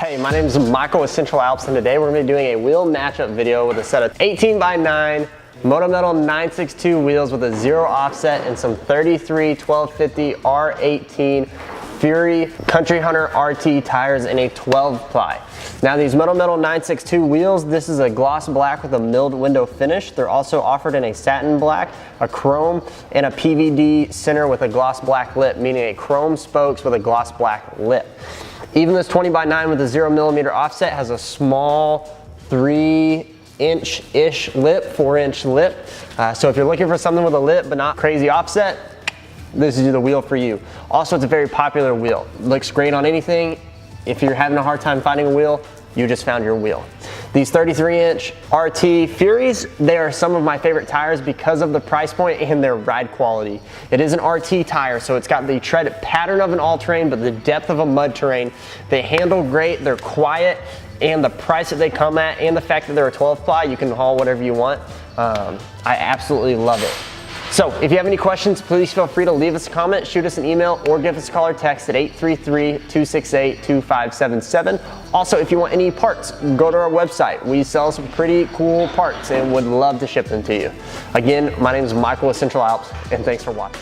Hey, my name is Michael with Central Alps, and today we're going to be doing a wheel matchup video with a set of 18x9 Moto Metal 962 wheels with a 0 offset and some 33 1250 R18 Fury Country Hunter RT tires in a 12 ply. Now these Moto Metal 962 wheels, this is a gloss black with a milled window finish. They're also offered in a satin black, a chrome, and a PVD center with a gloss black lip, meaning a chrome spokes with a gloss black lip. Even this 20x9 with a 0mm offset has a small 3-inch-ish lip, 4-inch lip. So if you're looking for something with a lip but not crazy offset, this is the wheel for you. Also, it's a very popular wheel. Looks great on anything. If you're having a hard time finding a wheel, you just found your wheel. These 33-inch RT Furies, they are some of my favorite tires because of the price point and their ride quality. It is an RT tire, so it's got the tread pattern of an all-terrain, but the depth of a mud terrain. They handle great, they're quiet, and the price that they come at, and the fact that they're a 12 ply, you can haul whatever you want. I absolutely love it. So if you have any questions, please feel free to leave us a comment, shoot us an email, or give us a call or text at 833-268-2577. Also, if you want any parts, go to our website. We sell some pretty cool parts and would love to ship them to you. Again, my name is Michael with Central Alps, and thanks for watching.